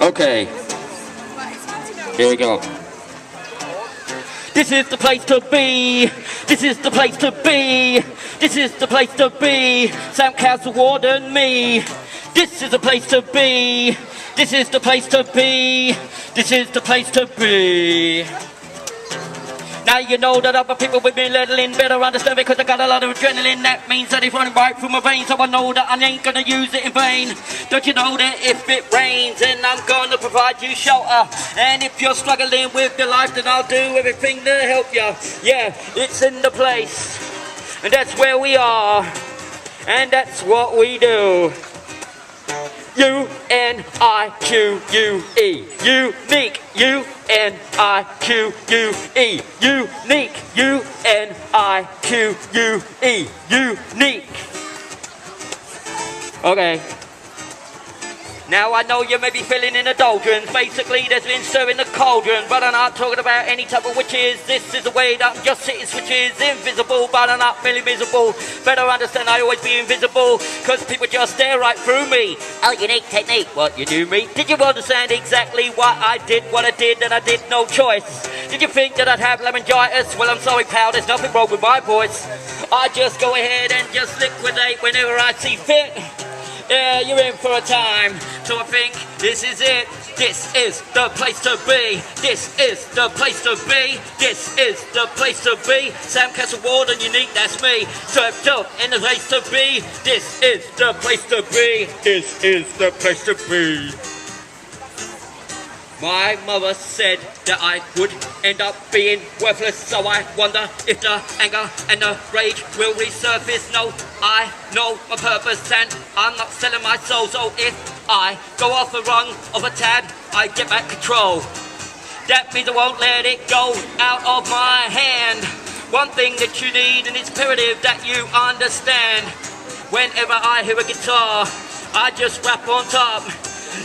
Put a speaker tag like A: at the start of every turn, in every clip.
A: Okay, here we go. This is the place to be. This is the place to be. This is the place to be. Sam Castle Warden me. This is the place to be. This is the place to be. This is the place to be. Now you know that other people with me little in better understand because I got a lot of adrenaline. That means that it's running right through my veins, so I know that I ain't gonna use it in vain. Don't you know that if it rains, then I'm gonna provide you shelter? And if you're struggling with your life, then I'll do everything to help you. Yeah, it's in the place, and that's where we are, and that's what we do. U-N-I-Q-U-E, unique, U-N-I-Q-U-E, unique, U-N-I-Q-U-E, unique. Okay. Now I know you may be feeling in the doldrums. Basically there's been stirring the cauldron, but I'm not talking about any type of witches. This is the way that I'm just sitting switches, invisible, but I'm not really visible. Better understand I always be invisible, cause people just stare right through me. Oh, unique technique, what you do me? Did you understand exactly what I did, and I did no choice? Did you think that I'd have laryngitis? Well, I'm sorry pal, there's nothing wrong with my voice. I just go ahead and just liquidate whenever I see fit. Yeah, you're in for a time, so I think this is it. This is the place to be. This is the place to be. This is the place to be. Sam Castle Warden, unique, that's me. Strapped up in the place to be. This is the place to be. This is the place to be. My mother said that I would end up being worthless, so I wonder if the anger and the rage will resurface. No, I know my purpose and I'm not selling my soul, so if I go off the rung of a tab, I get back control. That means I won't let it go out of my hand. One thing that you need, and it's imperative that you understand. Whenever I hear a guitar, I just rap on top.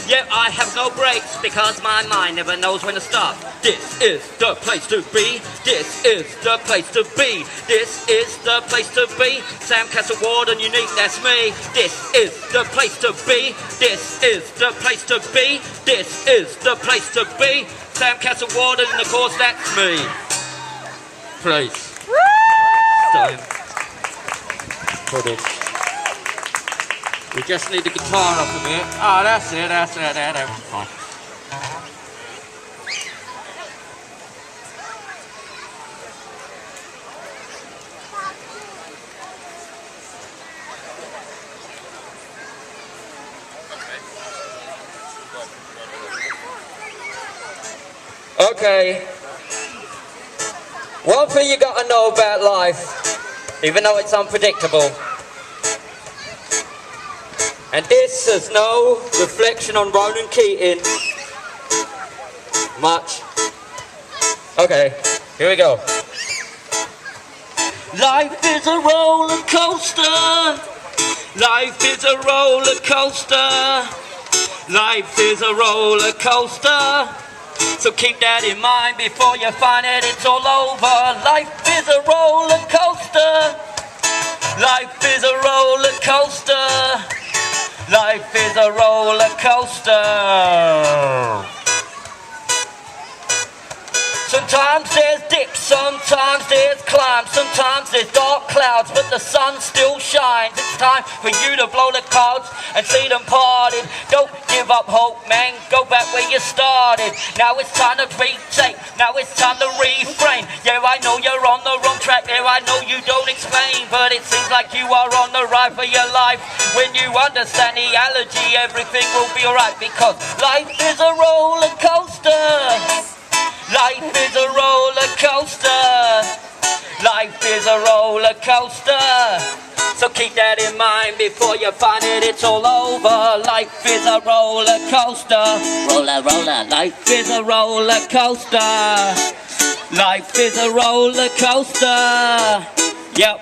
A: Yeah, I have no breaks because my mind never knows when to stop. This is the place to be. This is the place to be. This is the place to be. Sam Castle Warden, unique, that's me. This is the place to be. This is the place to be. This is the place to be. Sam Castle Warden, and of course that's me. Please. Time for this. We just need the guitar up a bit. Oh, that's it, that's fine. Okay. One thing you gotta know about life, even though it's unpredictable, and this is no reflection on Ronan Keating. Much. Okay, here we go. Life is a roller coaster. Life is a roller coaster. Life is a roller coaster. So keep that in mind before you find it, it's all over. Life is a roller coaster. Life is a roller coaster. Life is a roller coaster. Sometimes there's dips, sometimes there's climbs, sometimes there's dark clouds, but the sun still shines. It's time for you to blow the clouds and see them parted. Don't give up hope, man, go back where you started. Now it's time to retake, now it's time to reframe. Yeah, I know you're on the wrong track, yeah, I know you don't explain, but it seems like you are on the ride for your life. When you understand the allergy, everything will be alright, because life is a roller coaster. Life is a roller coaster. Life is a roller coaster. So keep that in mind before you find it, it's all over. Life is a roller coaster. Roller, roller. Life is a roller coaster. Life is a roller coaster. Yep.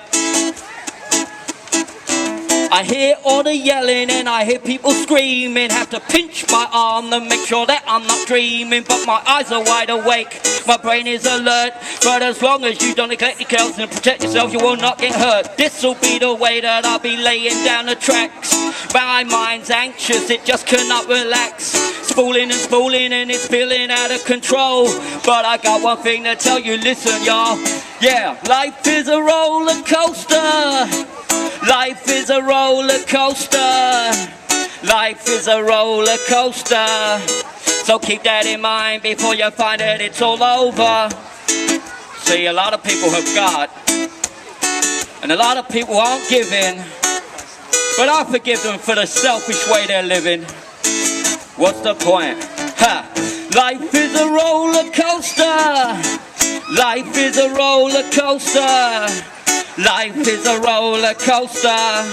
A: I hear all the yelling and I hear people screaming. Have to pinch my arm to make sure that I'm not dreaming. But my eyes are wide awake, my brain is alert. But as long as you don't neglect your health and protect yourself, you will not get hurt. This'll be the way that I'll be laying down the tracks. My mind's anxious, it just cannot relax. So spooling and spooling and it's feeling out of control. But I got one thing to tell you, listen y'all. Yeah, life is a roller coaster. Life is a roller coaster. Life is a roller coaster. So keep that in mind before you find that it's all over. See, a lot of people have got, and a lot of people aren't giving. But I forgive them for the selfish way they're living. What's the point? Ha! Life is a roller coaster. Life is a roller coaster. Life is a roller coaster.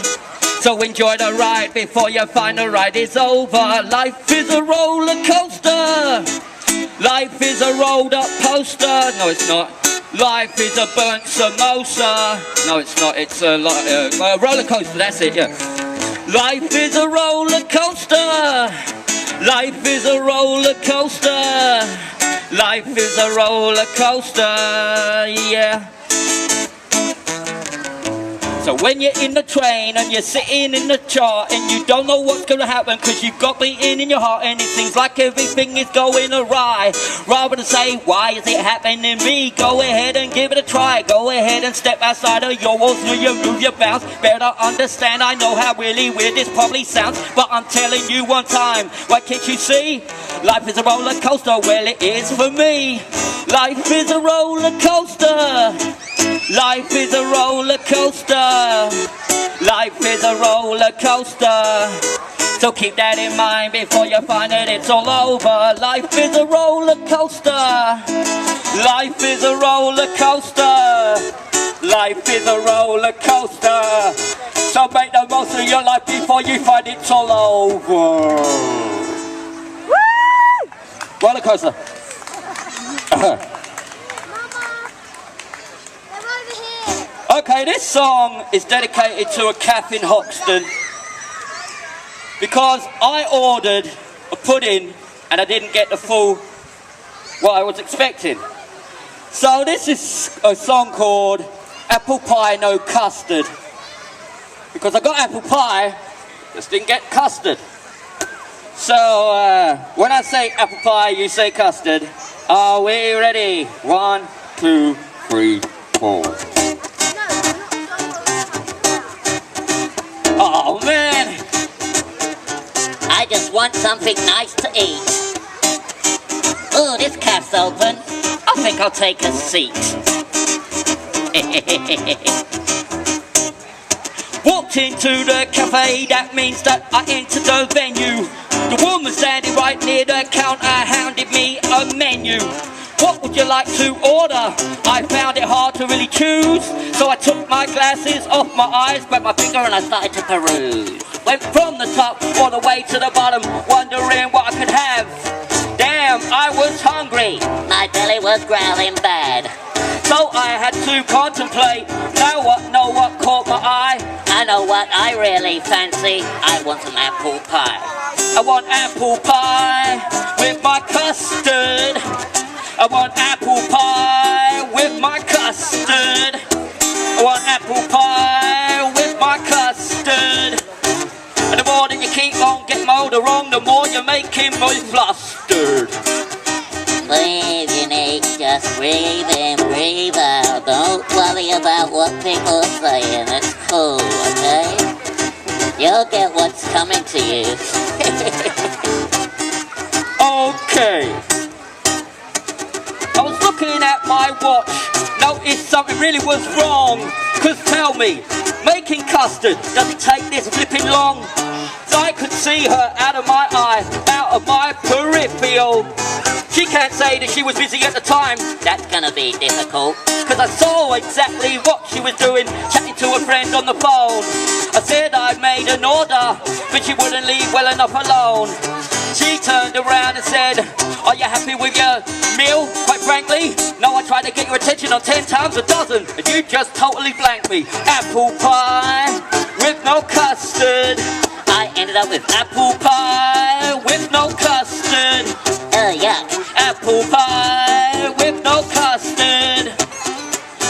A: So enjoy the ride before you find the ride is over. Life is a roller coaster. Life is a rolled up poster. No, it's not. Life is a burnt samosa. No, it's not. It's a roller coaster. That's it, yeah. Life is a roller coaster. Life is a roller coaster. Life is a roller coaster, yeah. So when you're in the train and you're sitting in the car and you don't know what's going to happen because you've got beating in your heart and it seems like everything is going awry, rather than say, why is it happening to me? Go ahead and give it a try. Go ahead and step outside of your walls, you move your bounce. Better understand, I know how really weird this probably sounds, but I'm telling you one time, why can't you see? Life is a roller coaster, well it is for me. Life is a roller coaster. Life is a roller coaster. Life is a roller coaster. So keep that in mind before you find that it's all over. Life is a roller coaster. Life is a roller coaster. Life is a roller coaster. So make the most of your life before you find it's all over. Woo! Roller coaster. Okay, this song is dedicated to a calf in Hoxton because I ordered a pudding and I didn't get the full what I was expecting. So this is a song called Apple Pie No Custard, because I got apple pie, just didn't get custard. So when I say apple pie, you say custard. Are we ready? 1, 2, 3, 4. Oh man, I just want something nice to eat. Oh, this caffe's open. I think I'll take a seat. Walked into the cafe, that means that I entered the venue. The woman standing right near the counter handed me a menu. What would you like to order? I found it hard to really choose, so I took my glasses off my eyes, grabbed my finger and I started to peruse. Went from the top all the way to the bottom, wondering what I could have. Damn, I was hungry. My belly was growling bad. So I had to contemplate. Know what caught my eye? I know what I really fancy. I want some apple pie. I want apple pie with my custard. I want apple pie with my custard. I want apple pie with my custard. And the more that you keep on getting older wrong, the more you make him more flustered. Breathe, you need, just breathe in, breathe out. Don't worry about what people are saying, it's cool, okay? You'll get what's coming to you. Okay. I was looking at my watch, noticed something really was wrong. Cause tell me, making custard, does it take this flipping long? So I could see her out of my eye, out of my peripheral. She can't say that she was busy at the time. That's gonna be difficult, cause I saw exactly what she was doing, chatting to a friend on the phone. I said I'd made an order, but she wouldn't leave well enough alone. She turned around and said, are you happy with your meal? Quite frankly, no, I tried to get your attention on 10 times a dozen, and you just totally blanked me. Apple pie with no custard. I ended up with apple pie with no custard. Yuck. Apple pie with no custard.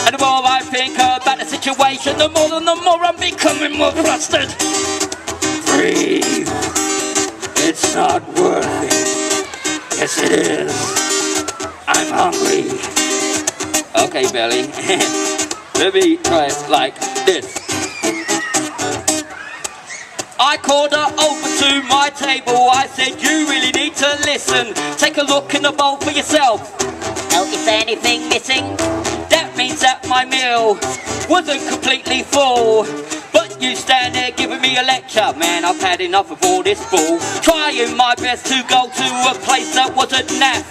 A: And the more I think about the situation, the more I'm becoming more flustered. Breathe. It's not worth it. Yes, it is. I'm hungry. Okay, Belly. Let me try it like this. I called her over to my table. I said, you really need to listen. Take a look in the bowl for yourself. Oh, is there anything missing? That means that my meal wasn't completely full. But you stand there giving me a lecture. Man, I've had enough of all this bull. Trying my best to go to a place that wasn't naff.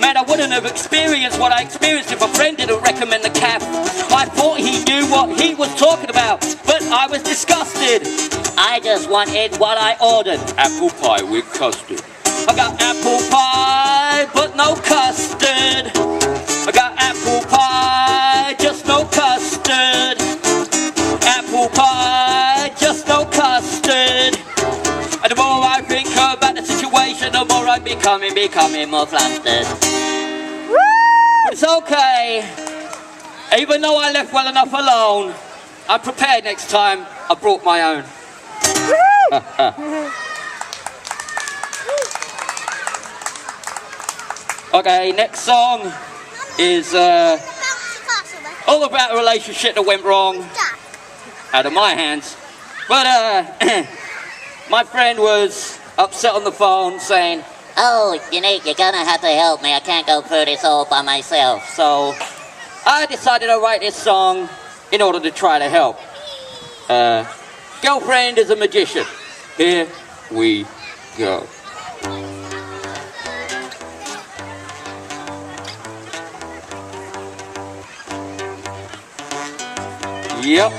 A: Man, I wouldn't have experienced what I experienced if a friend didn't recommend the caf. I thought he knew what he was talking about, but I was disgusted. I just wanted what I ordered. Apple pie with custard. I got apple pie, but no custard. I got apple pie, just no custard. Apple pie, just no custard. And the more I think about the situation, the more I'm becoming more flustered. But it's okay. Even though I left well enough alone, I'm prepared next time. I brought my own. Okay, next song is all about a relationship that went wrong out of my hands. But my friend was upset on the phone saying, oh, you're gonna have to help me. I can't go through this all by myself. So I decided to write this song in order to try to help. Girlfriend is a magician. Here we go. Yep.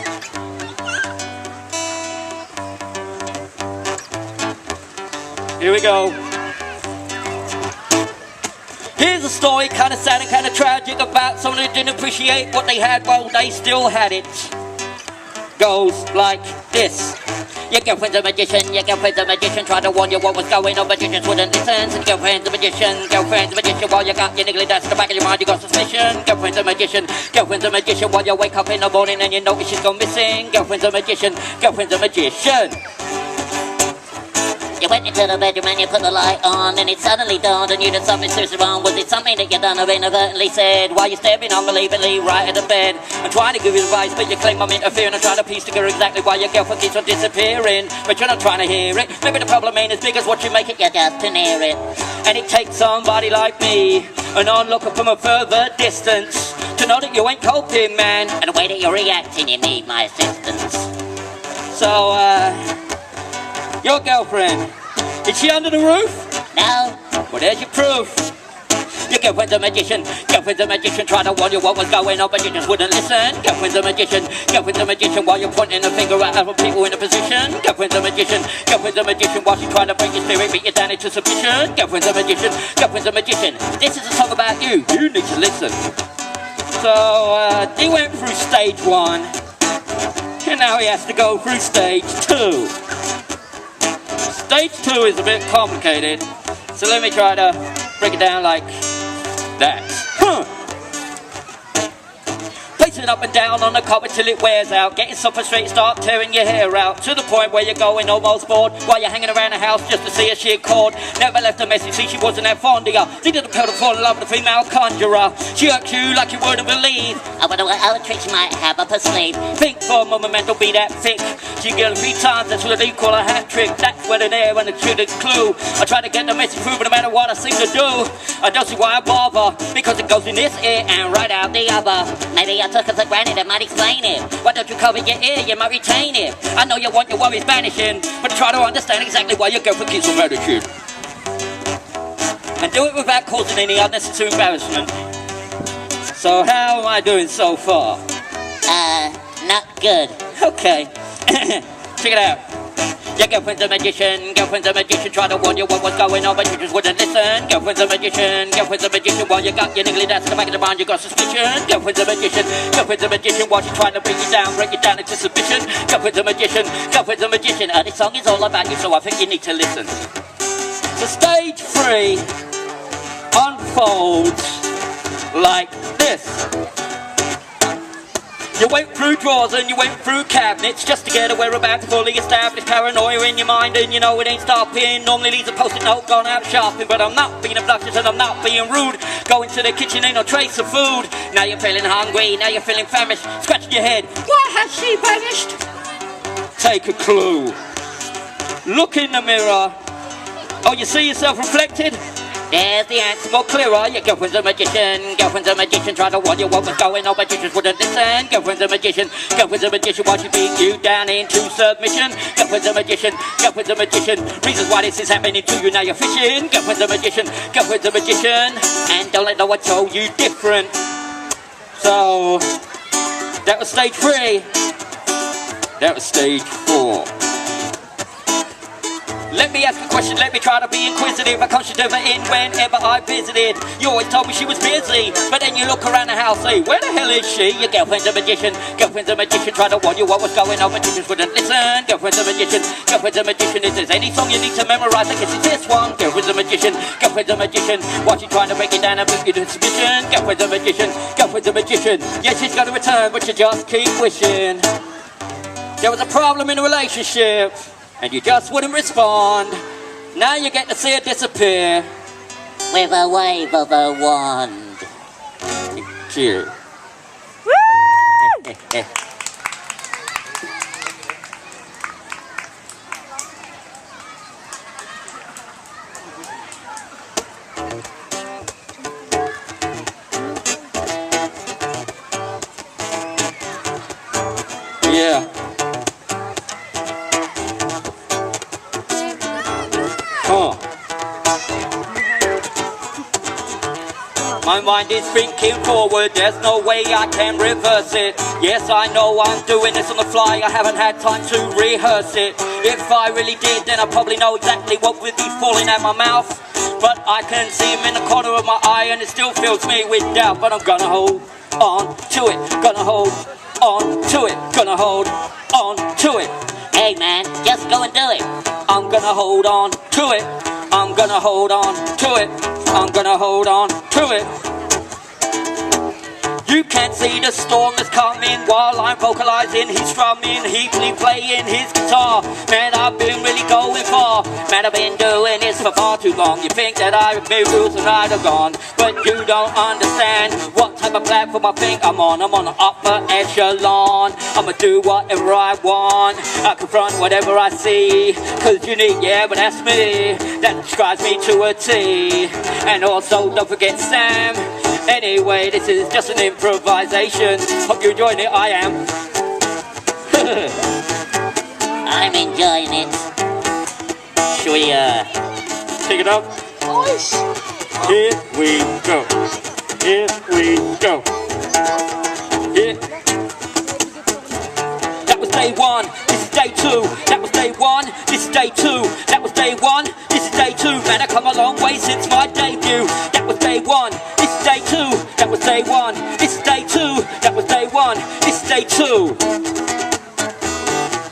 A: Here we go. Here's a story, kind of sad and kind of tragic, about someone who didn't appreciate what they had while they still had it. Goes like this. Your girlfriend's a magician, tried to warn you what was going on, but you just wouldn't listen. So girlfriend's a magician, while you got your niggly dust in the back of your mind, you got suspicion. Girlfriend's a magician, while you wake up in the morning and you notice she's gone missing. Girlfriend's a magician. You went into the bedroom and you put the light on, and it suddenly dawned on you that something seriously wrong. Was it something that you done or inadvertently said while you're staring unbelievably right at the bed? I'm trying to give you advice, but you claim I'm interfering. I'm trying to piece together exactly why your girlfriend keeps on disappearing, but you're not trying to hear it. Maybe the problem ain't as big as what you make it, you're just too near it. And it takes somebody like me, an onlooker from a further distance, to know that you ain't coping, man. And the way that you're reacting, you need my assistance. So, your girlfriend, is she under the roof? No. Well, there's your proof. Your girlfriend's a magician, tried to warn you what was going on, but you just wouldn't listen. Girlfriend's a magician, while you're pointing a finger at other people in a position. Girlfriend's a magician, while she's trying to break your spirit, beat you down into submission. Girlfriend's a magician. This is a song about you. You need to listen. So, he went through stage 1, and now he has to go through stage 2. Stage 2 is a bit complicated, so let me try to break it down like that. Placing up and down on the carpet till it wears out, getting so frustrated, start tearing your hair out, to the point where you're going almost bored, while you're hanging around the house just to see if she had called. Never left a message, see she wasn't that fond of you. Needed a pill to fall in love with a female conjurer. She hurt you like you wouldn't believe. I wonder what other tricks she might have up her sleeve. Think for a moment, man, don't be that thick. She get 3 times, that's what they call a hat trick. That's where they're there and the truth is clue. I try to get the message through, but no matter what I seem to do, I don't see why I bother, because it goes in this ear and right out the other. Maybe I took it for granted, I might explain it. Why don't you cover your ear, you might retain it. I know you want your worries vanishing, but try to understand exactly why your girlfriend keeps on vanishing. And do it without causing any unnecessary embarrassment. So how am I doing so far? Not good. Okay. Check it out. Your girlfriend's a magician, tried to warn you what was going on, but you just wouldn't listen. Girlfriend's a magician, while you got your niggly dance in the back of the mind, you got suspicion. Girlfriend's a magician, while she's trying to break you down into submission. Girlfriend's a magician, this song is all about you, so I think you need to listen. So stage 3 unfolds like this. You went through drawers and you went through cabinets just to get a whereabouts fully established paranoia in your mind, and you know it ain't stopping. Normally leaves a post-it note gone out shopping, but I'm not being obnoxious and I'm not being rude. Going to the kitchen, ain't no trace of food. Now you're feeling hungry, now you're feeling famished. Scratching your head, why has she vanished? Take a clue. Look in the mirror. Oh, you see yourself reflected? There's the answer more clearer. Your girlfriend's a magician. Girlfriend's a magician. Try to warn you what was going on. Magicians wouldn't listen. Girlfriend's a magician. Girlfriend's a magician. Why she beat you down into submission? Girlfriend's a magician. Girlfriend's a magician. Reasons why this is happening to you. Now you're fishing. Girlfriend's a magician. Girlfriend's a magician. And don't let no one tell you different. So that was stage 3. That was stage 4. Let me ask a question, let me try to be inquisitive. I conscious of it in whenever I visited. You always told me she was busy, but then you look around the house, say, where the hell is she? Your girlfriend's a magician. Girlfriend's a magician. Try to warn you what was going on. Magicians wouldn't listen. Girlfriend's a magician. Girlfriend's a magician. If there's any song you need to memorize, I guess it's this one. Girlfriend's a magician. Girlfriend's a magician. Why she trying to break it down and put you to submission? Girlfriend's a magician. Girlfriend's a magician. Yes, she's going to return, but you just keep wishing. There was a problem in the relationship, and you just wouldn't respond. Now you get to see her disappear with a wave of a wand. Cheers. Woo! Yeah. My mind is thinking forward, there's no way I can reverse it. Yes, I know I'm doing this on the fly, I haven't had time to rehearse it. If I really did, then I probably know exactly what would be falling out my mouth. But I can see him in the corner of my eye and it still fills me with doubt. But I'm gonna hold on to it, gonna hold on to it, gonna hold on to it. Hey man, just go and do it. I'm gonna hold on to it. I'm gonna hold on to it. I'm gonna hold on to it. You can't see the storm that's coming while I'm vocalizing. He's strumming, he's playing his guitar. Man, I've been really going far. Man, I've been doing this for far too long. You think that I've been rules and I'd have gone, but you don't understand what type of platform I think I'm on. I'm on the upper echelon. I'ma do whatever I want. I confront whatever I see. Cause unique, yeah, but that's me. That describes me to a T. And also, don't forget Sam. Anyway, this is just an improvisation. Hope you're enjoying it, I am. I'm enjoying it. Should we, take it up? Here we go. Here we go. Here. That was day 1, this is day 2. That was day 1, this is day 2. That was day 1, this is day 2. Man, I come a long way since my debut. That was day 1, this is day 2. That was day 1, this is day 2. That was day 1, this is day 2.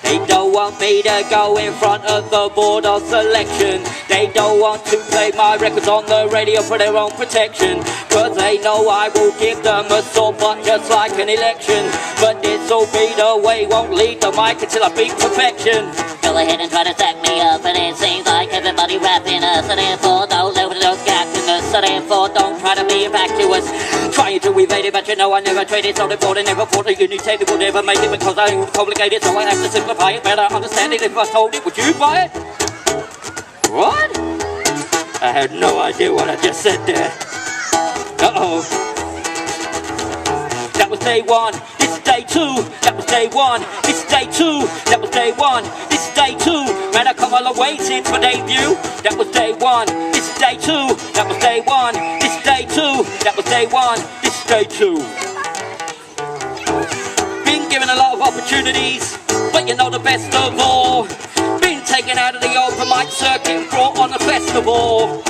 A: They don't want me to go in front of the board of selection. They don't want to play my records on the radio for their own protection. Cause they know I will give them a sore butt just like an election. But this'll be the way, won't leave the mic until I beat perfection. Go ahead and try to stack me up, and it seems like everybody rapping us. So therefore, don't open those gaps in us. So therefore, don't try to be infatuous. Trying to evade it, but you know I never traded. So therefore, I never thought a unique table would ever make it. Because I would complicate it, so I have to simplify it. Better understand it. If I told it, would you buy it? What? I had no idea what I just said there. Uh-oh. That was day 1, this is day 2. That was day 1, this is day 2. That was day 1, this is day 2. Man, I come a long way since my debut. That was day 1, this is day 2. That was day 1, this is day 2. That was day 1, this is day 2. Been given a lot of opportunities, but you know the best of all. Been taken out of the open mic circuit, brought on a festival.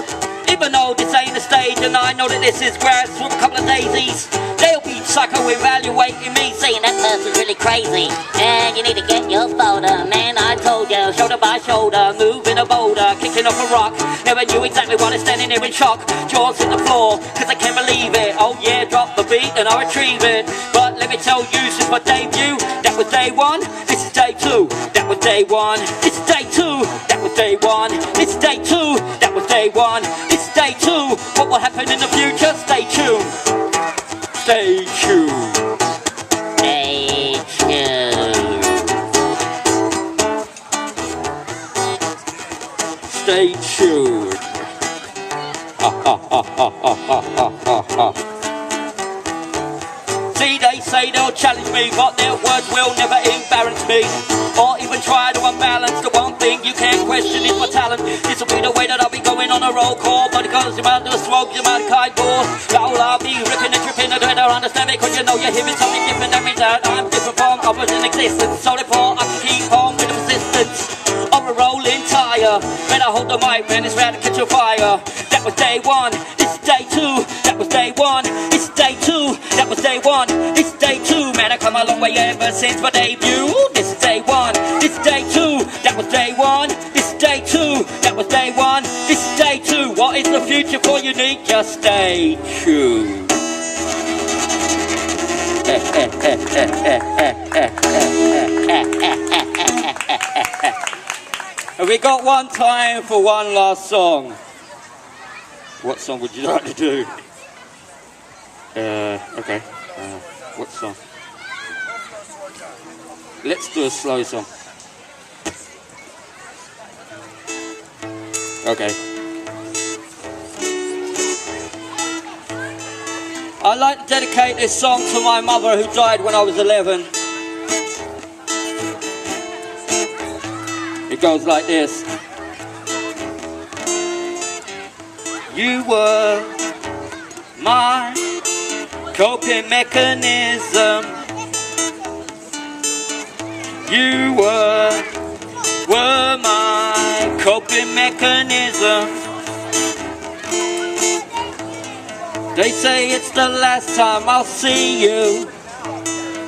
A: Even though this ain't a stage and I know that this is grass from a couple of daisies, they'll be psycho-evaluating me, saying that person's really crazy. And you need to get your folder. Man, I told you, shoulder by shoulder, moving a boulder, kicking off a rock. Never knew exactly why they're standing there in shock. Jaws in the floor, cause I can't believe it. Oh yeah, drop the beat and I retrieve it. But let me tell no use is my debut. That was day one, this is day two. That was day one, this is day two. That was day one, this is day two. That was day one, this is day two. What will happen in the future? Stay tuned. Stay tuned. Stay tuned. Stay tuned. Ha ha ha ha ha ha ha ha. See, they say they'll challenge me, but their words will never embarrass me, or even try to unbalance. The one thing you can't question is my talent. This'll be the way that I'll be going on a roll call, but because you're about to smoke, you're about to kite-ball. I'll be ripping and tripping, I don't understand it, cause you know you're hearing something different. That means that I'm different from others in existence, so therefore I can keep on with the persistence of a rolling tire. Better hold the mic, man, it's ready to catch a fire. That was day one, this is day two. That was day one, this is day two. That was day one, this is day two. Man, I come a long way ever since my debut. This is day one, this is day two. That was day one, this is day two. That was day one, this is day two. What is the future for Unique? Just stay tuned. Have we got one time for one last song? What song would you like to do? Okay. What song? Let's do a slow song. Okay. I'd like to dedicate this song to my mother who died when I was 11. It goes like this. You were my coping mechanism. You were my coping mechanism. They say it's the last time I'll see you,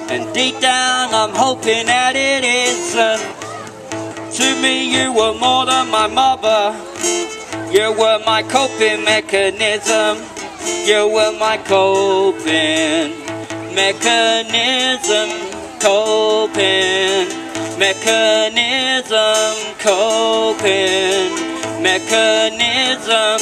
A: and deep down I'm hoping that it isn't. To me you were more than my mother. You were my coping mechanism. You were my coping mechanism. Coping mechanism. Coping mechanism.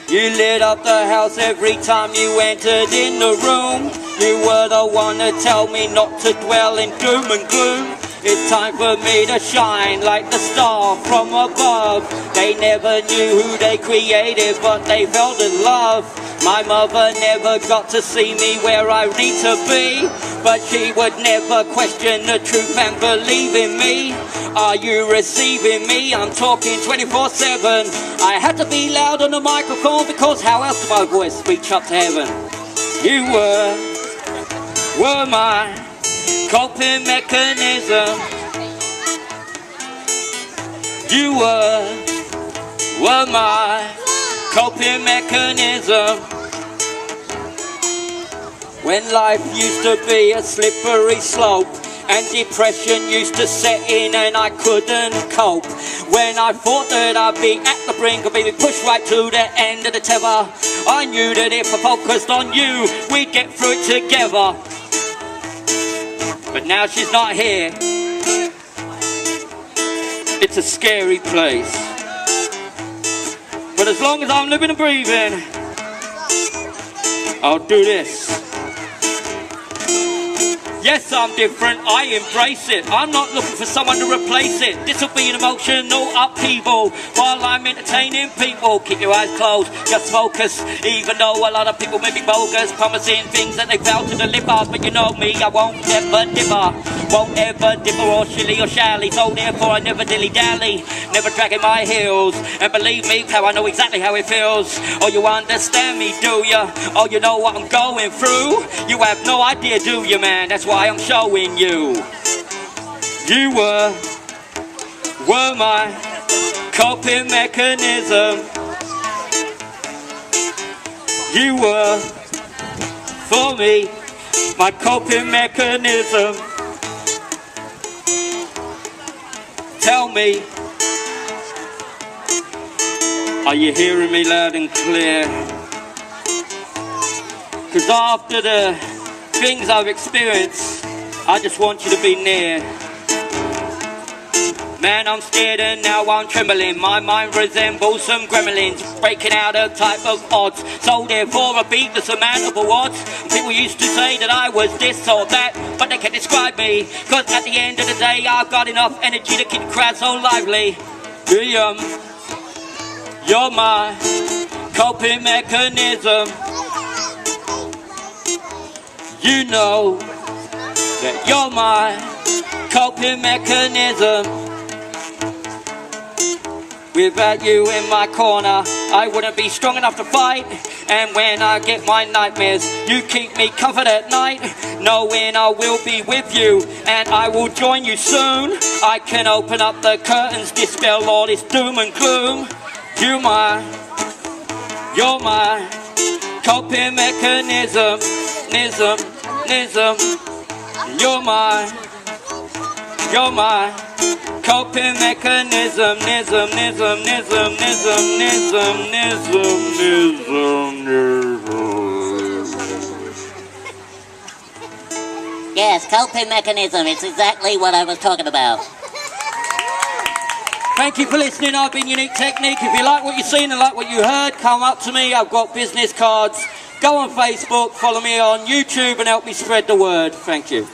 A: You lit up the house every time you entered in the room. You were the one to tell me not to dwell in doom and gloom. It's time for me to shine like the star from above. They never knew who they created, but they felt in love. My mother never got to see me where I need to be, but she would never question the truth and believe in me. Are you receiving me? I'm talking 24/7. I had to be loud on the microphone because how else could my voice reach up to heaven? You were my coping mechanism. You were my coping mechanism. When life used to be a slippery slope and depression used to set in and I couldn't cope. When I thought that I'd be at the brink of being pushed right to the end of the tether, I knew that if I focused on you, we'd get through it together. But now she's not here. It's a scary place. But as long as I'm living and breathing, I'll do this. Yes, I'm different, I embrace it. I'm not looking for someone to replace it. This'll be an emotional upheaval while I'm entertaining people. Keep your eyes closed, just focus. Even though a lot of people may be bogus, promising things that they fail to deliver. But you know me, I won't ever differ. Won't ever differ or shilly or shally. So therefore I never dilly-dally, never dragging my heels. And believe me, pal, I know exactly how it feels. Oh, you understand me, do ya? Oh, you know what I'm going through? You have no idea, do you, man? That's why I'm showing you. You were my coping mechanism. You were, for me, my coping mechanism. Tell me, are you hearing me loud and clear? Because after the things I've experienced, I just want you to be near. Man, I'm scared and now I'm trembling. My mind resembles some gremlins, breaking out a type of odds. So therefore I beat the surmountable odds. People used to say that I was this or that, but they can't describe me. Cause at the end of the day, I've got enough energy to keep the crowd so lively. You're my coping mechanism. You know that you're my coping mechanism. Without you in my corner, I wouldn't be strong enough to fight. And when I get my nightmares, you keep me covered at night, knowing I will be with you and I will join you soon. I can open up the curtains, dispel all this doom and gloom. You're my coping mechanism, You're my coping mechanism,
B: Yes, coping mechanism. It's exactly what I was talking about.
A: Thank you for listening. I've been Unique Technique. If you like what you've seen and like what you heard, come up to me. I've got business cards. Go on Facebook, follow me on YouTube and help me spread the word. Thank you.